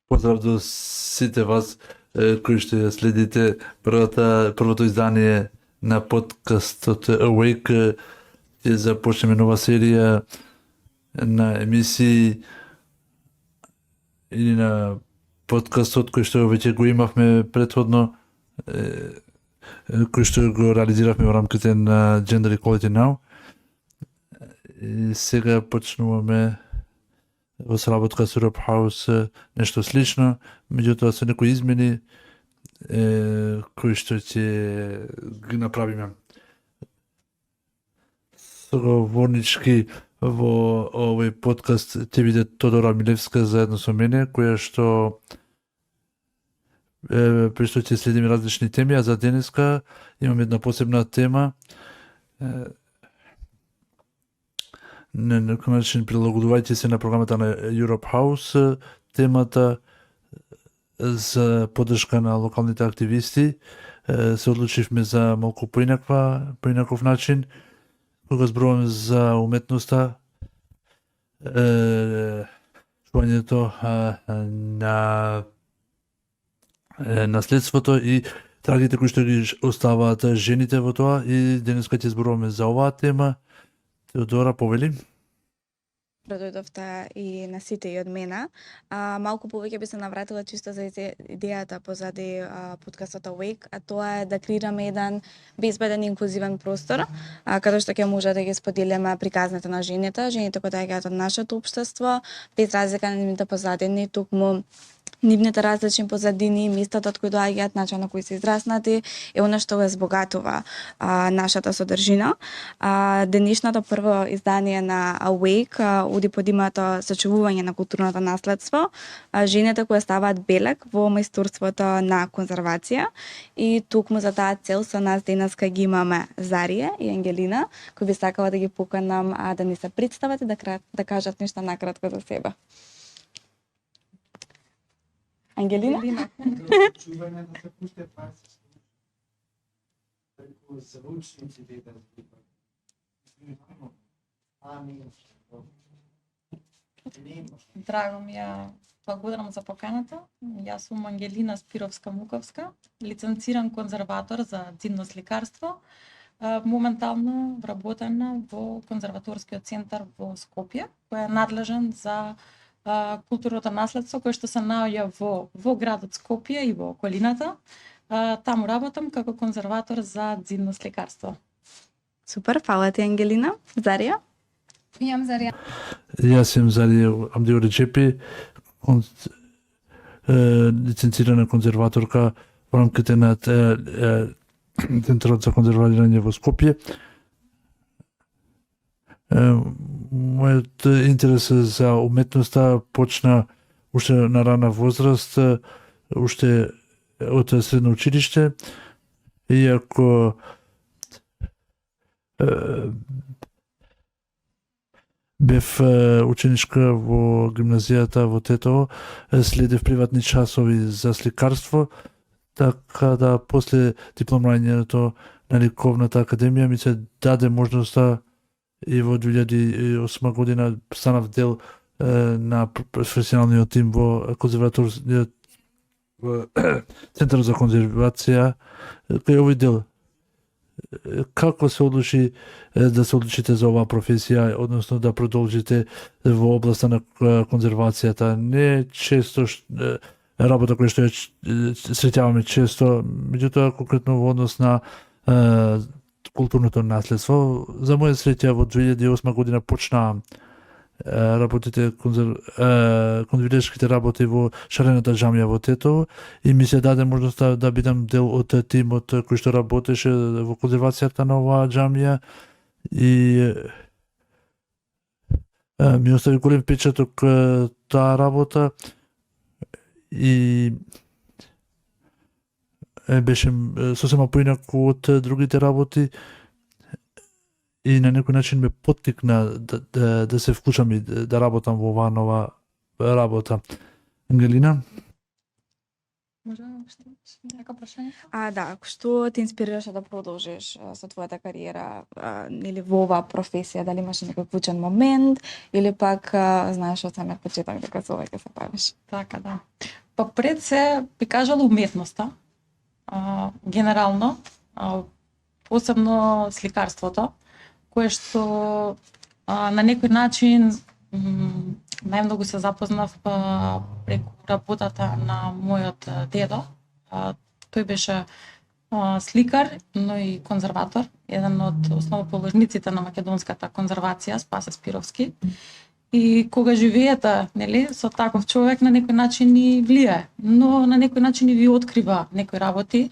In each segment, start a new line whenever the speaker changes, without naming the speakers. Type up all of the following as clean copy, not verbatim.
Поздрав до сите вас кои што ја следите првото издание на подкастот Awake. Ќе започнеме нова серија на емисии или на подкастот кој што веќе го имавме претходно, кој што го реализиравме во рамките на Gender Equality Now. И сега почнуваме во сработка со Europe House нешто слично, меѓутоа со некои измени кои што ќе ги направиме. Соговорнички во овој подкаст ќе биде Тодора Милевска заедно со мене, која што при што ќе следиме различни теми, а за денеска имаме една посебна тема. На некој начин прилагодувајќи се на програмата на Europe House, темата за поддршка на локалните активисти, се одлучивме за малку поинаков начин, кога зборуваме за уметноста, чувањето на наследството и трагите кои што ги оставаат жените во тоа, и денеска ќе зборуваме за оваа тема. Теодора, повели.
Продојдовте и на сите и од мене. Малку повеќе би се навратила чисто за идејата позади подкастот Awake, а тоа е да креираме еден безбеден и инклузивен простор, каде што ќе може да ги споделиме приказните на жените кои доаѓаат од нашето општество, без разлика на нивните позадини, токму нивните различни позадини, местата од кои доаѓаат, начин на кој се израснати, е она што го збогатува нашата содржина. Денешното прво издание на Awake оди под името Сочувување на културното наследство, жените кои ставаат белег во мајсторството на конзервација, и токму за таа цел со нас денеска ги имаме Зарија и Ангелина, кои би сакала да ги поканам да ни се представат и да кажат нешто накратко за себе. Ангелина?
Чување да се пусте паси. Преку звучници да
Драго ми е, благодарам за поканата. Јас сум Ангелина Спировска-Муковска, лиценциран конзерватор за дзидно сликарство. Моментално вработена во конзерваторскиот центар во Скопје, кој е надлежен за културното наследство кој што се наоѓа во градот Скопје и во околината. Таму работам како конзерватор за дзидно сликарство.
Супер, фала ти, Ангелина. Зарија?
Јам Зарија.
Јас сум Зарија Амдио Реджепи, лиценцирана конзерваторка во рамките на Центарот за конзервирање во Скопје. Мојот интерес за уметноста почна уште на рана возраст, уште од средно училиште, иако бев ученичка во гимназијата во Тетово, следев приватни часови за сликарство, така да после дипломирањето на Ликовната академија ми се даде можноста и во 2008 година станав дел на професионалниот тим во конзерваторскиот Центар за конзервација. Кај овој дел, како се одлучи да се одлучите за оваа професија, односно да продолжите во областа на конзервацијата? Не често работа која што ја среќаваме често, меѓутоа конкретно во однос на културното наследство. За моја среќа во 2008 година почна конзерваторските работи во Шарената џамија во Тетово, и ми се даде можноста да бидам дел од тимот кој што работеше во конзервацијата на оваа џамија, и ми остави голем впечаток таа работа, и беше сосема поинаку од другите работи, и на некој начин ме поттикна да се вклучам и да работам во оваа нова работа. Ангелина?
Може што нека прашање?
Да, што те инспирираше да продолжиш со твојата кариера или во оваа професија? Дали имаш некој клучен момент или пак знаеш од самиот почеток дека со ова ќе се бавиш?
Така, да. Па пред се би кажала уметноста. Генерално, посебно сликарството, кое што на некој начин најмногу се запознав преку работата на мојот дедо. Тој беше сликар, но и конзерватор, еден од основоположниците на македонската конзервација, Спасе Спировски. И кога живеете, нели, со таков човек на некој начин ни влијае, но на некој начин и ви открива некои работи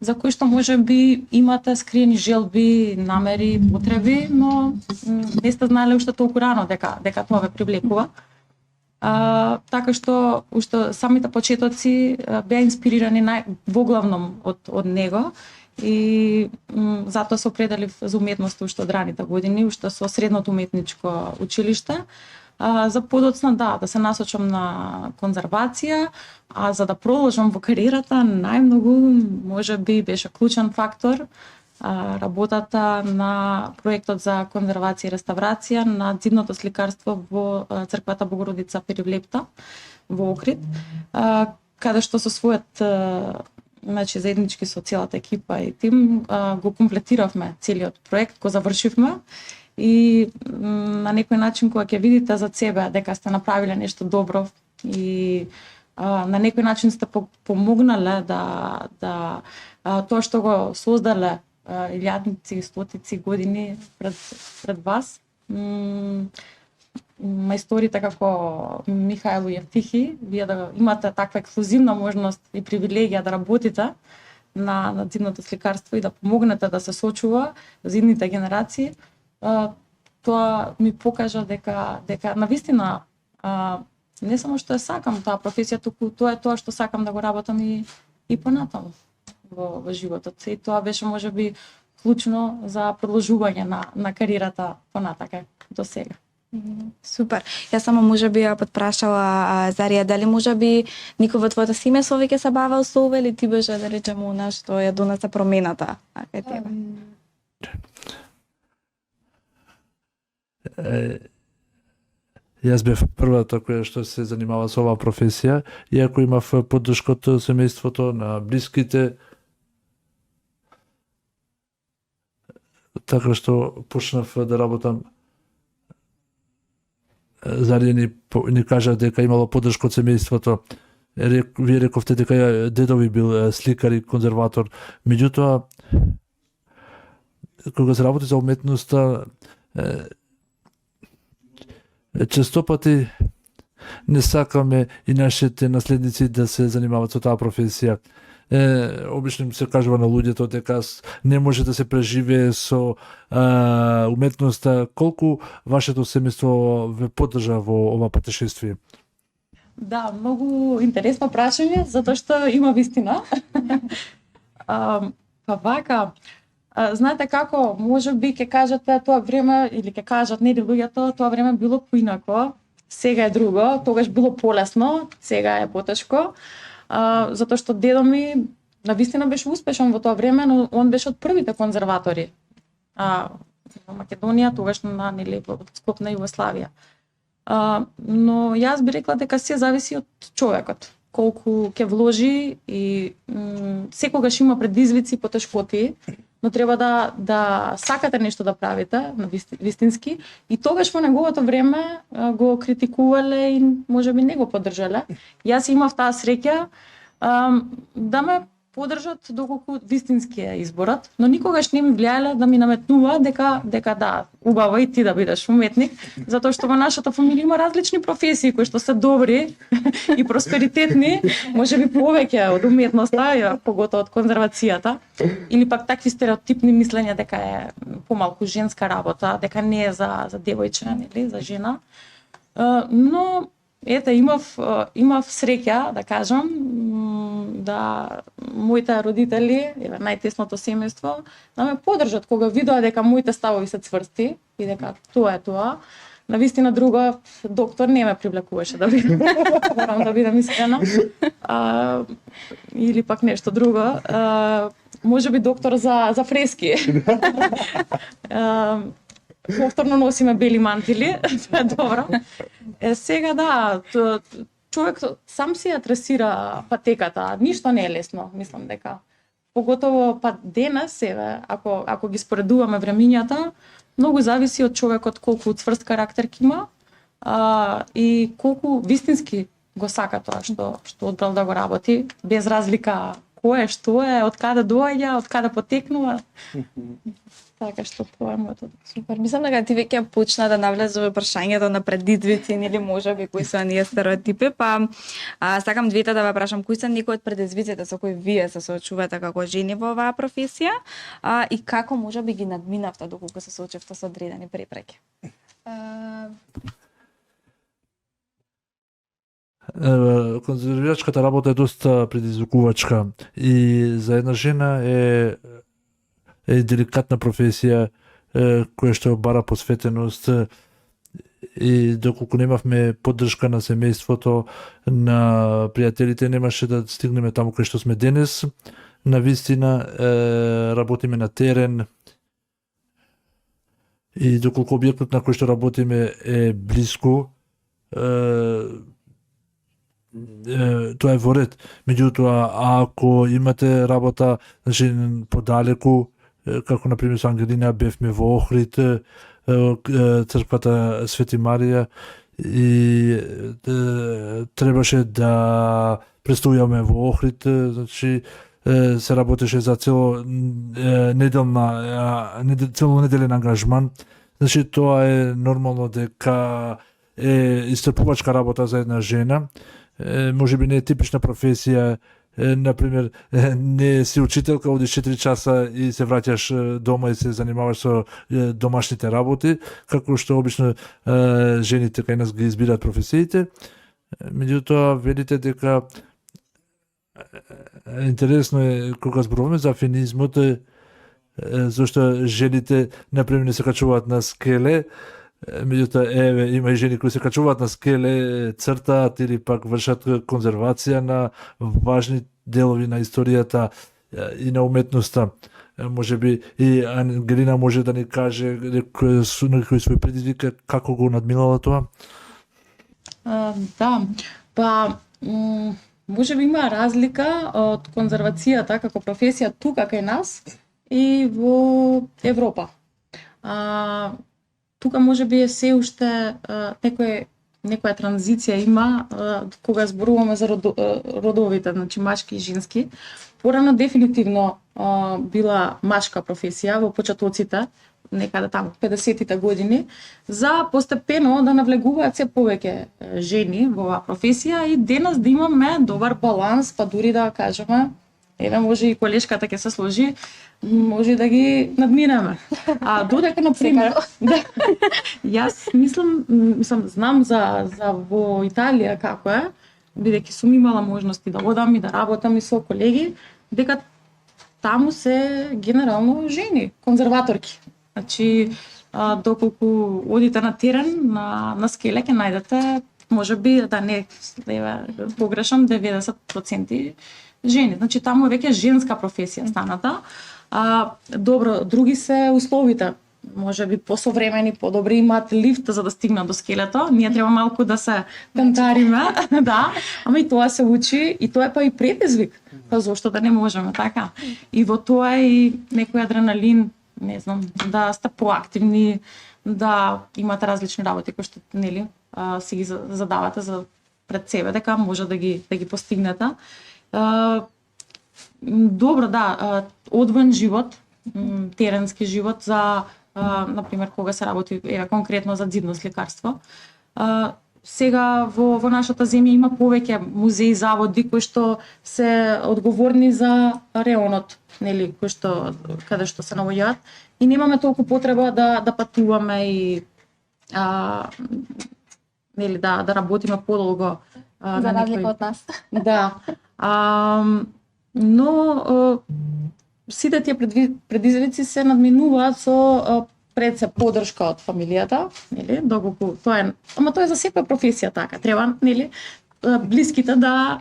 за кои што може би имате скриени желби, намери, потреби, но не сте знаеле уште толку рано дека тоа ве привлекува. Така што уште самите почетоци беа инспирирани воглавном од него и затоа се определив за уметност уште од раните години, уште со средното уметничко училиште. За подоцна да се насочам на конзервација, а за да продолжам во кариерата, најмногу може би беше клучен фактор работата на проектот за конзервација и реставрација на дзидното сликарство во црквата Богородица Перивлепта во Охрид, каде што со својот значи заеднички со целата екипа и тим го комплетиравме целиот проект, го завршивме. И на некој начин кога ќе видите за себе дека сте направиле нешто добро и на некој начин сте помогнале да тоа што го создале илјадници и стотици години пред вас, мајсторите како Михаил и Евтихи, вие да имате таква ексклузивна можност и привилегија да работите на дзидното сликарство и да помогнете да се сочува за идните генерации, тоа ми покажа дека навистина не само што сакам таа професија, туку тоа е тоа што сакам да го работам и понатаму во животот. И тоа беше можеби клучно за продолжување на кариерата понатака до сега.
Супер. Јас само можеби ја подпрашала Зарија, дали можеби никој во твоето семејство веќе се бавел со ова или ти беше да речеме она што ја донесе промената кај тебе?
Јас бев првата која што се занимава со оваа професија, иако имав поддршка од семејството, на блиските, така што почнав да работам. Зарија ни кажа дека имало поддршка од семејството. Вие рековте дека дедови бил сликар и конзерватор. Меѓутоа, кога се работи за уметноста, често пати не сакаме и нашите наследници да се занимаваат со таа професија. Обично се кажува на луѓето дека не може да се преживее со уметноста. Колку вашето семејство ве поддржа во ова патешествие?
Да, многу интересно прашање, затоа што има вистина. Па вака, знаете како, може би ќе кажете тоа време, или ќе кажат нели луѓето, тоа време било поинако, сега е друго, тогаш било полесно, сега е потешко, затоа што дедо ми навистина беше успешен во тоа време, но он беше од првите конзерватори во Македонија, тогаш на нели во склопна Југославија. Но јас би рекла дека се зависи од човекот, колку ќе вложи и секогаш има предизвици, потешкоти, но треба да сакате нешто да правите на вистински и тогаш во неговото време го критикувале и можеби не го поддржале. Јас имав таа среќа да ме поддржат доколку вистински е изборот, но никогаш не ми влијале да ми наметнува дека да, убаво и ти да бидеш уметник, затоа што во нашата фамилија има различни професии кои што се добри и просперитетни, можеби повеќе од уметноста, поготоа од конзервацијата, или пак такви стереотипни мислења дека е помалку женска работа, дека не е за девојче, нели, за жена. Но ете, имав среќа, да кажам, да моите родители, најтесното семејство, да ме поддржат кога видоа дека моите ставови се цврсти и дека тоа е тоа. навистина друго доктор не ме привлекуваше да бидам, морам да бидам искрена. Или пак нешто друго. Можеби доктор за фрески. Повторно носиме бели мантили, тоа е добро. Сега да, човек сам си ја трасира патеката, ништо не е лесно, мислам дека. Поготово па денес, ако ги споредуваме времињата, многу зависи од човекот колку цврст карактер ќе има и колку вистински го сака тоа што одбрал да го работи, без разлика кој е, што е, од каде доаѓа, од каде потекнува. Така што тоа е моето.
Супер. Мислам дека ти веќе почна да навлезе во прашањето на предизвици или можеби кои се оние стереотипи, па сакам двете да ве прашам кои се некои од предизвиците со кои вие се соочувате како жени во оваа професија и како можеби ги надминавте доколку се соочевте со одредени препреки.
Конзервирачката работа е доста предизвикувачка и за една жена е деликатна професија која што бара посветеност и доколку немавме поддршка на семејството, на пријателите, немаше да стигнеме таму кај што сме денес. Навистина работиме на терен и доколку објектот на кој што работиме е блиску, тоа е во ред. Меѓутоа, ако имате работа, значи подалеку, како на пример со Ангелина бевме во Охрид, црквата Свети Марија и требаше да престојаме во Охрид, значи се работеше за цело неделен ангажман. Значи тоа е нормално дека е истрпувачка работа за една жена. Можеби не е типична професија, например, не си учителка, одиш 4 часа и се враќаш дома и се занимаваш со домашните работи, како што обично жените кај нас ги избираат професиите. Меѓутоа, велите дека интересно е кога зборуваме за феминизмот, зашто жените, например, не се качуваат на скеле, меѓутоа, има и жени кои се качуваат на скеле, цртаат или пак вршат конзервација на важни делови на историјата и на уметноста. Можеби и Ангелина може да ни каже некои своји предизвика како го надминала тоа?
Да, па можеби има разлика од конзервацијата како професија тука кај нас и во Европа. Тука можеби е се уште некоја транзиција има кога зборуваме за родовите, значи машки и женски. Порано дефинитивно била машка професија во почетоците, некаде таму 50-тите години, за постепено да навлегуваат се повеќе жени во оваа професија и денес да имаме добар баланс, па дури да кажеме, може и колешката ќе се сложи, може да ги надминеме. Додека на пример, јас знам за во Италија како е, бидејќи сум имала можности да одам и да работам и со колеги, дека таму се генерално жени, конзерваторки. Значи, доколку одите на терен, на скеле ќе најдете, можеби да не погрешам, 90% жени. Значи, таму е веќе женска професија станата. Добро, други се условите. Можеби посовремени, подобри, имаат лифт за да стигнат до скелето. Ние треба малку да се кантариме, да, ама и тоа се учи и тоа е па и предизвик. Па зошто да не можеме, така? И во тоа и некој адреналин, не знам, да сте поактивни, да имате различни работи кои што нели си ги задавате за пред себе дека може да ги постигнете. Добро, да, одвоен живот, теренски живот за например кога се работи конкретно за зидно сликарство. Сега во нашата земја има повеќе музеи, заводи кои што се одговорни за реонот, нели, каде што се наоѓаат и немаме толку потреба да патуваме и нели да работиме подолго
за разлика од нас.
Да. Но сите тие предизвици се надминуваат со пред се поддршка од фамилијата, нели? Доколку тоа е, ама тоа е за секоја професија така. Треба, нели, блиските да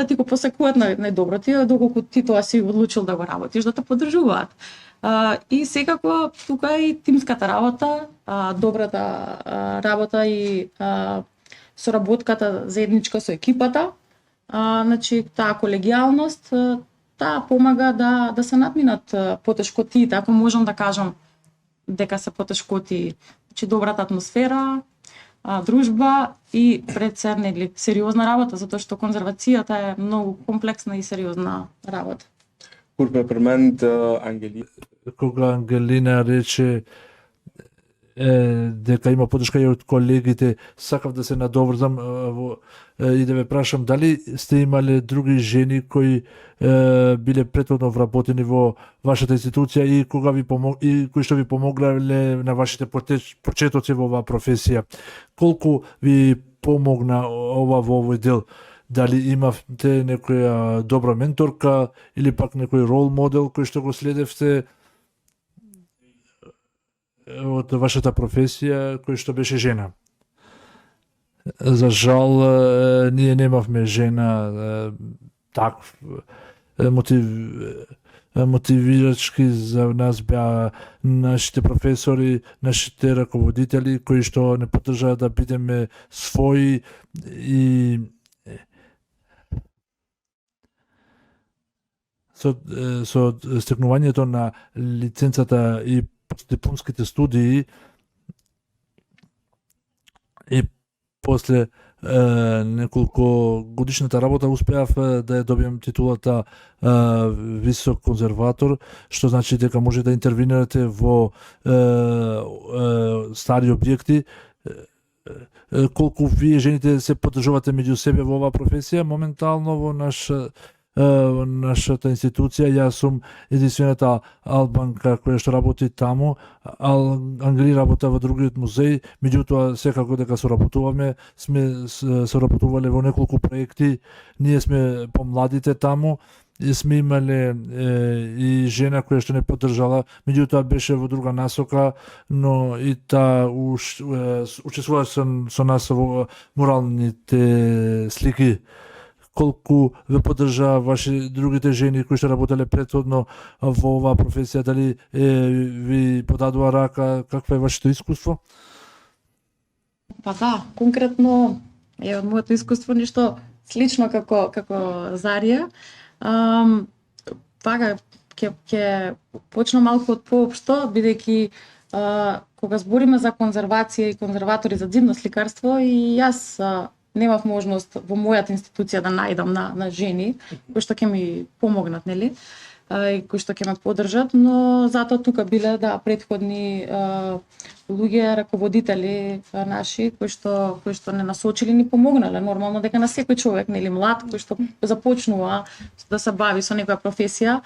ти го посакуваат најдобро, доколку ти тоа си одлучил да го работиш, да те поддржуваат. И секако тука и тимската работа, добрата работа и соработката заедничка со екипата, значи таа колегијалност, таа помага да се надминат потешкоти, така можам да кажам дека се потешкоти, значи добрата атмосфера, дружба и пред се, нели, сериозна работа, затоа што конзервацијата е многу комплексна и сериозна работа.
Курпе пермент Ангелина.
Кога Ангелина рече дека има поддршка и од колегите, сакав да се надоврзам и да ве прашам дали сте имале други жени кои биле претходно вработени во вашата институција и кога ви и кои што ви помогле на вашите почетоци во оваа професија. Колку ви помогна ова во овој дел? Дали имавте некоја добра менторка или пак некој рол модел кој што го следевте од вашата професија кој што беше жена? За жал, ние немавме жена такв мотивирачки за нас беа нашите професори, нашите раководители кои што не поддржаа да бидеме своји и со стекнувањето на лиценцата и дипломските студии и после неколку годишната работа успеав да ја добиам титулата висок конзерватор, што значи дека може да интервенирате во стари објекти. Колку вие жените се поддржувате меѓу себе во оваа професија моментално во нашата институција? Јас сум единствената албанка која што работи таму, Ангели работа во другиот музеј, меѓутоа секако дека соработуваме, сме соработувале во неколку проекти, ние сме помладите таму, и сме имале и жена која што не поддржала, меѓутоа беше во друга насока, но и таа учествува со нас во муралните слики. Колку ве поддржаа ваши другите жени кои што работеле претходно во оваа професија, дали ви подадува рака, какво е вашето искуство?
Па да, конкретно е од моето искуство нешто слично како Зарија. Пака ќе почнам малку од поопшто, бидејќи кога збориме за конзервација и конзерватори за дзивно сликарство, и јас немав можност во мојата институција да најдам на жени кои што ќе ми помогнат, нели? И кои што ќе ме поддржат, но затоа тука биле претходни луѓе, раководители наши кои што не насочили ни помогнале. Нормално дека на секој човек, нели, млад кој што започнува да се бави со некоја професија,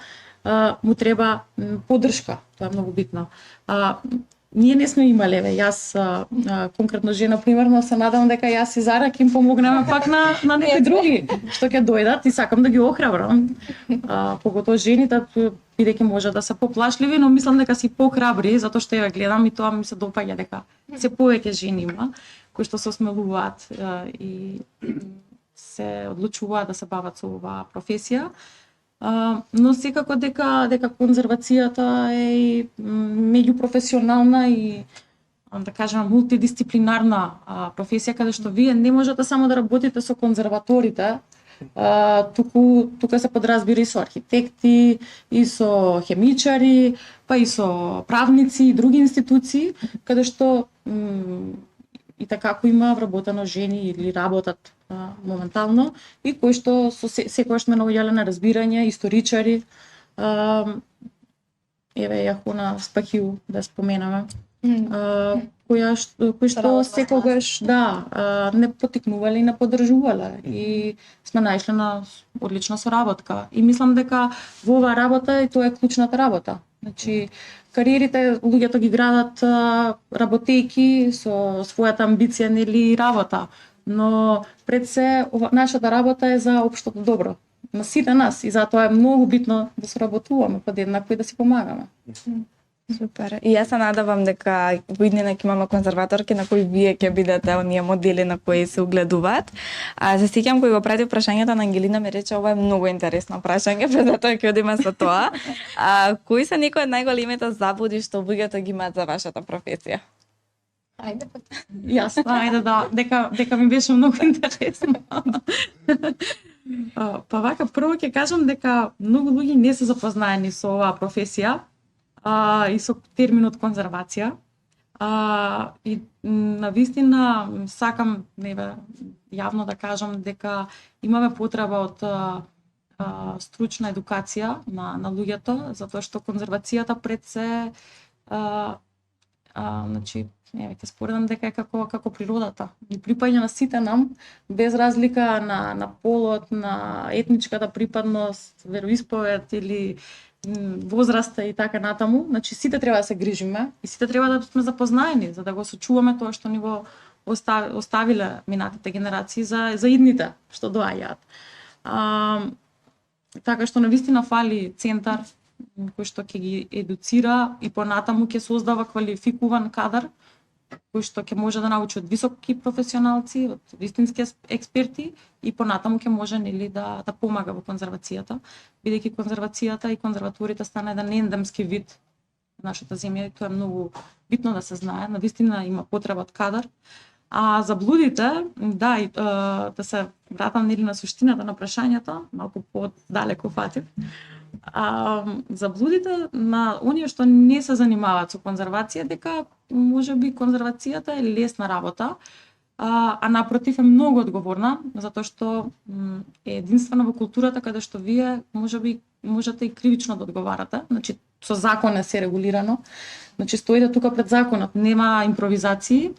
му треба поддршка. Тоа е многу битно. Ние не сме имале, јас конкретно жена примерно се надам дека јас и Зара ќе им помогнеме пак на некои други што ќе дојдат и сакам да ги охрабрам. Поготоа жените, бидејќи може да се поплашливи, но мислам дека си похрабри, затоа што ја гледам и тоа ми се допаѓа дека се повеќе жени има кои што се осмелуваат и се одлучуваат да се бават со оваа професија. Но секако дека конзервацијата е и меѓупрофесионална и да кажем мултидисциплинарна професија, каде што вие не можете само да работите со конзерваторите, тука се подразбира и со архитекти, и со хемичари, па и со правници и други институции, каде што и така има вработено жени или работат моментално и кои што секогаш ме наоѓале на разбирање, историчари, еве Јахуна Спахил да споменаме, кои што секогаш не потикнувале и не поддржувале и сме најшле на одлична соработка. И мислам дека во оваа работа и тоа е клучната работа. Значи, кариерите луѓето ги градат работејки со својата амбиција, нели, работа, но пред се нашата работа е за општото добро на сите нас и затоа е многу битно да соработуваме подеднакво и да си помагаме.
Супер. И јас се надевам дека во иднина ќе имаме конзерваторки на кои вие ќе бидете оние модели на кои се угледуваат. А се сеќам кој го прати прашањето на Ангелина ми рече ова е многу интересно прашање, па затоа ќе одиме со тоа. Кои се некои од најголемите заблуди што луѓето ги имаат за вашата професија?
Ајде па. Јасно, ајде да, дека ми беше многу интересно. Па вака, прво ќе кажам дека многу луѓе не се запознаени со оваа професија и со терминот конзервација. И на вистина сакам јавно да кажам дека имаме потреба од стручна едукација на луѓето, затоа што конзервацијата пред се значи ќе споредам дека е како природата. Ни припаѓа на сите нам, без разлика на полот, на етничката припадност, вероисповед или возраста и така натаму. Значи сите треба да се грижиме и сите треба да сме запознаени за да го сочуваме тоа што ни го оставиле минатите генерации за идните што доаѓаат. Така што навистина фали центар кој што ќе ги едуцира и понатаму ќе создава квалификуван кадар кој што ќе може да научи од високи професионалци, од вистински експерти и понатаму ќе може да помага во конзервацијата, бидејќи конзервацијата и конзерваторите стана еден ендемски вид на нашата земја и тоа е многу битно да се знае. Навистина има потреба од кадар. А заблудите, да се вратам на суштината на прашањето, малку подалеку фатив. Заблудите на оние што не се занимаваат со конзервација дека можеби конзервацијата е лесна работа, а напротив е многу одговорна, затоа што е единствена во културата каде што вие можеби можете и кривично да одговарате, значи со закон е се регулирано. Значи стоите тука пред законот, нема импровизации,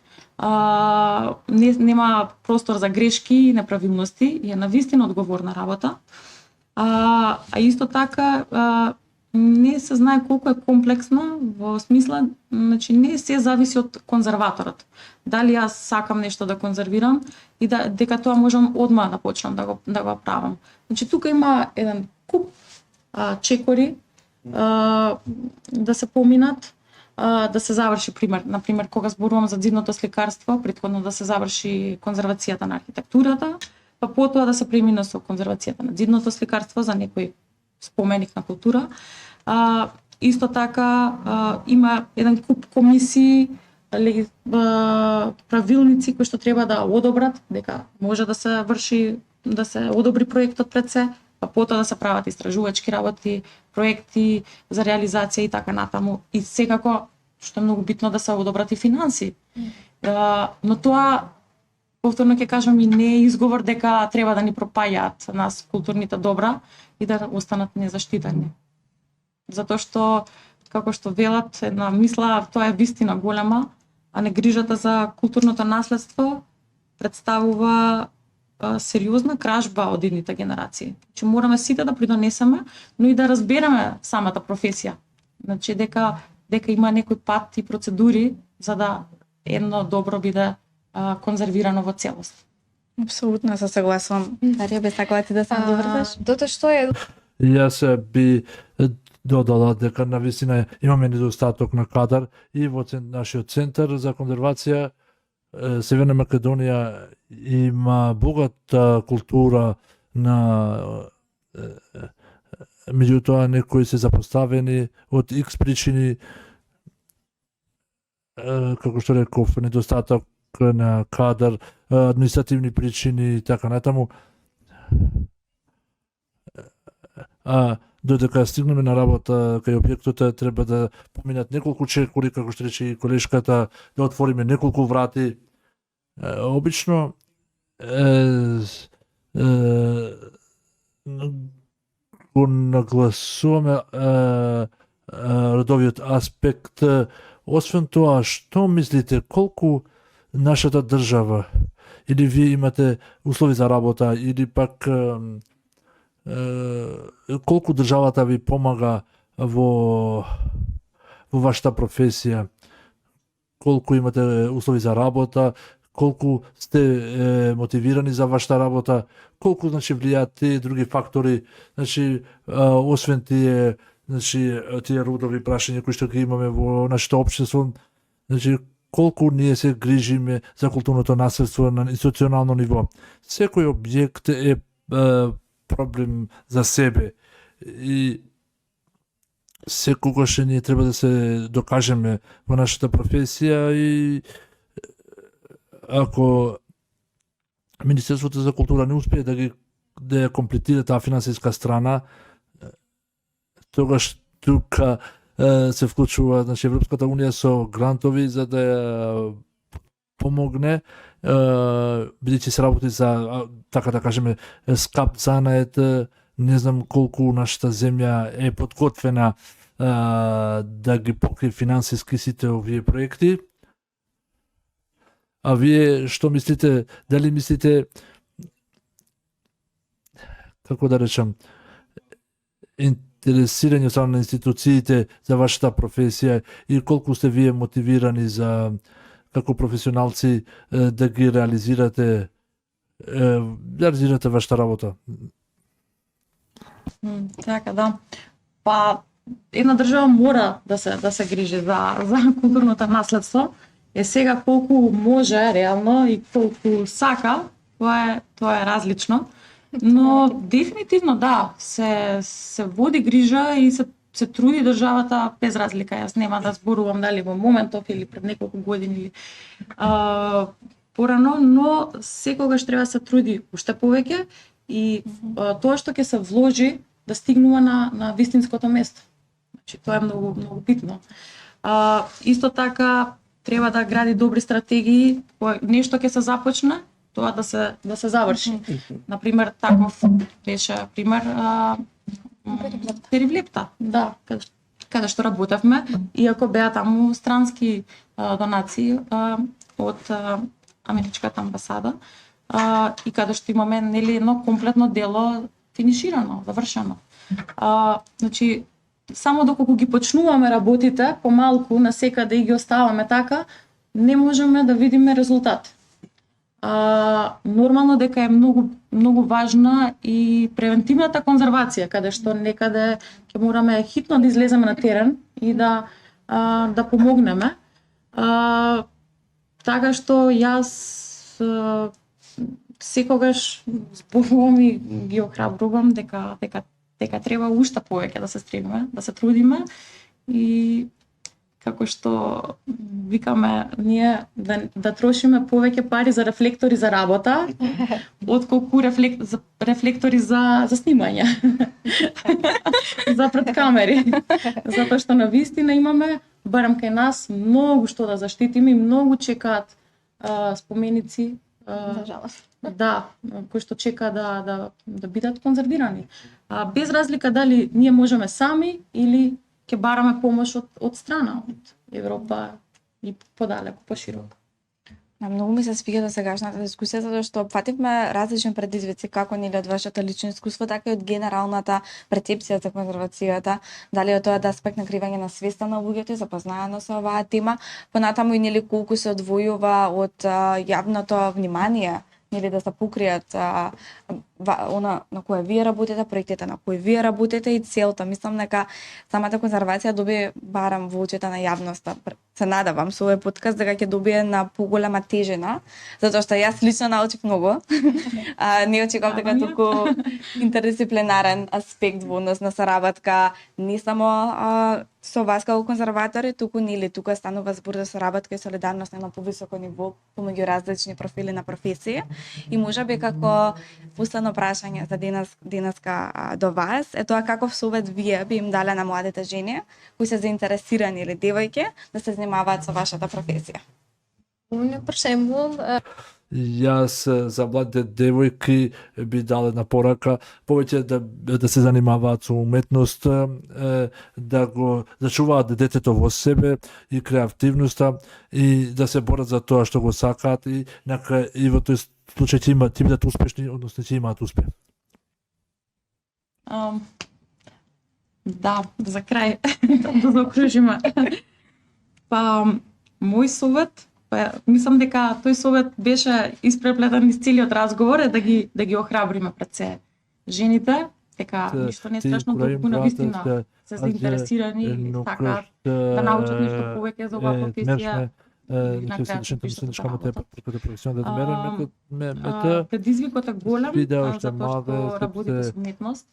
нема простор за грешки и неправилности, и е навистина одговорна работа. А исто така не се знае колку е комплексна во смисла, значи не се зависи од конзерваторот. Дали јас сакам нешто да конзервирам и дека тоа можам одма да почнам да го правам. Значи тука има еден куп чекори да се поминат, да се заврши например кога зборувам за дзидното сликарство, претходно да се заврши конзервацијата на архитектурата, па потоа да се премине со конзервацијата на дзидното сликарство за некој споменик на култура. Исто така има еден куп комисии, правилници кои што треба да одобрат дека може да се врши, да се одобри проектот пред се, па потоа да се прават истражувачки работи, проекти за реализација и така натаму. И секако, што е многу битно, да се одобрат и финанси. Но тоа повторно ќе кажам и не е изговор дека треба да ни пропаѓаат нас културните добра и да останат незаштитени. Затоа што, како што велат, една мисла, тоа е вистина голема, а негрижата за културното наследство представува сериозна кражба од идните генерации. Значи мораме сите да придонесеме, но и да разбереме самата професија. Значи дека има некој пат и процедури за да едно добро биде конзервирано во целост.
Апсолутно се согласувам. Дарија, би сакала ти да се доврзеш?
Дото што е
Јас би додала дека навистина имаме недостаток на кадар и во нашиот центар за конзервација. Северна Македонија има богата култура на меѓутоа некои се запоставени од X причини, како што реков, недостаток на кадар, административни причини и така натаму. Додека стигнеме на работа кај објектот, треба да поминат неколку чекори, како што рече и колешката, да отвориме неколку врати. Обично го нагласуваме родовиот аспект. Освен тоа, што мислите, колку нашата држава или вие имате услови за работа или пак колку државата ви помага во вашата професија, колку имате услови за работа, колку сте мотивирани за вашата работа, колку значи влијаат тие други фактори, значи освен тие значи тие родови прашања кои што ги имаме во нашето општество, значи колку ние се грижиме за културното наследство на институционално ниво. Секој објект е проблем за себе и секогаш ние треба да се докажеме во нашата професија и ако Министерството за култура не успее да ја комплетира таа финансиска страна, тогаш тука се вклучува значи Европската унија со грантови за да ја помогне, бидејќи се работи за така да кажеме скап занает, не знам колку нашата земја е подготвена да ги покрие финансиски сите овие проекти. А вие што мислите, дали мислите, како да речам, интересирање од страна на институциите за вашата професија и колку сте вие мотивирани за како професионалци да ги реализирате вашата работа?
Така да. Па една држава мора да се грижи за културното наследство. Сега колку може реално и колку сака, тоа е различно. Но дефинитивно да, се води грижа и се труди државата без разлика. Јас нема да зборувам дали во моментов или пред неколку години или порано, но секогаш треба да се труди уште повеќе и тоа што ќе се вложи да стигнува на вистинското место. Значи тоа е многу многу битно. Исто така треба да гради добри стратегии, нешто ќе се започне, тоа да се заврши. Например, таков беше пример Перивлепта, да, каде што работевме, иако беа таму странски донации од Америчката амбасада, и каде што имаме нели едно комплетно дело финиширано, завршено. Значи, само доколку ги почнуваме работите, помалку насекаде и ги оставаме така, не можеме да видиме резултат. Нормално дека е многу важна и превентивната конзервација, каде што некаде ќе мораме хитно да излеземе на терен и да помогнеме. Така што јас секогаш зборувам и ги охрабрувам дека треба уште повеќе да се стремиме, да се трудиме и како што викаме ние да трошиме повеќе пари за рефлектори за работа, отколку рефлектори за снимање. За пред камери. Затоа што навистина имаме, барем кај нас, многу што да заштитиме и многу чекаат споменици.
За жалост.
Да, кои што чека да бидат конзервирани. Без разлика дали ние можеме сами или ќе бараме помош од страна, од Европа и подалеку, пошироко.
Многу ми се свиѓа досегашната дискусија затоа што опфативме различни предизвици како нели од вашето лично искуство, така и од генералната перцепција за конзервацијата, дали од тоа аспект на кривање на свеста на луѓето и запознаено со оваа тема, понатаму и нели колку се одвојува од јавното внимание, нели да се покријат она на кое вие работите, проектите на кои вие работите и целта. Мислам дека самата конзервација добие барам во очите на јавноста. Се надевам со овој подкаст дека ќе добие на поголема тежина, затоа што јас лично научив многу. Не очекував дека толку интердисциплинарен аспект во однос на соработка не само со вас како конзерватори, туку нели тука станува збор за соработка и солидарност на повисоко ниво помеѓу различни профили на професија. И можеби како последно прашање за денеска до вас е тоа каков совет вие би им дале на младите жени кои се заинтересирани или девојки да се занимаваат со вашата професија?
Јас за младите девојки би дал една порака повеќе да се занимаваат со уметност, да го зачуваат детето во себе и креативноста и да се борат за тоа што го сакаат и и во тој случај ќе бидат успешни, односно ќе имаат успех.
Да, за крај да заокружиме. Па мој совет, мислам дека тој совет беше испреплетен из целиот разговор, е да ги охрабриме пред се жените дека
Те-
ништо не е
ти
страшно,
кога им
туку на
пратат,
вистина се заинтересирани и
но
сакаат
кръщ,
да научат нешто повеќе за оваа професија.
Днешне,
на
че
крајот
седичната
пишат
мисленичка
работа.
математика професионална да
А,
мета
Предизвикот е голем,
видео што
затоа што
мале
работите
се
со уметност,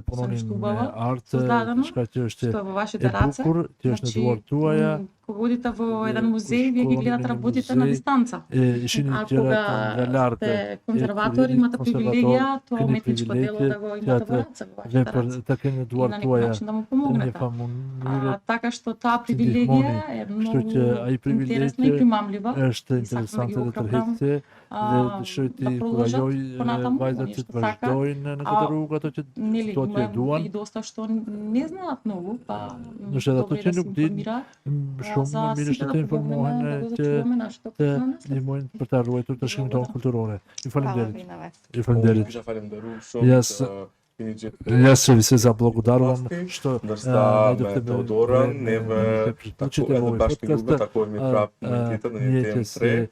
пононим
нешто убаво
арт,
создадено,
шка ти още
што е во вашите
е
раце.
букур, ти още двор туаја,
Кога одите во еден музеј, вие ги гледате работите на
музеј,
дистанца.
шини
А
тера
кога
галярка,
сте конзерватор,
е,
имате
конзерватор,
привилегија, тоа
кини
уметничко дело да го имате во
театар,
раце, во вашите раце.
така не
И
двор
на некој
туаја,
начин да му
не
помогнете.
фамунира,
Така што таа
ти
привилегија е
што
многу
ќе, а и
интересна и
привилегија
примамлива.
Еште
И сакам да ги
интересантно да
охрабрам,
трхите,
а,
што ти
да продолжат
кој
понатаму,
вајдат
нешто
тваш
сакаат.
дој на некоја друга, тоа ќе
Нели,
тоа ти е
има
дуан.
и доста што не знаат многу, па
Но ще да
добре
точно
да се
люк дин,
информираат.
Шо
За
ме
сите
што
да
те
помогнеме,
информуваме,
да го
ќе
зачуваме нашето културно наследство.
имој претаруајте тоа што тоа културоне. И фалим
Фала
дерит.
ви на вас.
И фалим дерит.
Ја фалим дару,
Јас- Јас ви се заблагодарувам што
да
најдовте
ме Теодора, не ме
приклучите во овој
баш не
подкаст.
губе, тако ми прав имунитета на
Ние
тем
ќе се
тре.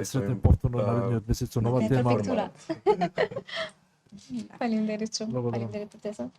сретнем повторно наредниот месец со нова
Не
тема.
префектура. Фалим деричу.
Благодарам.
Фалим дерите теза.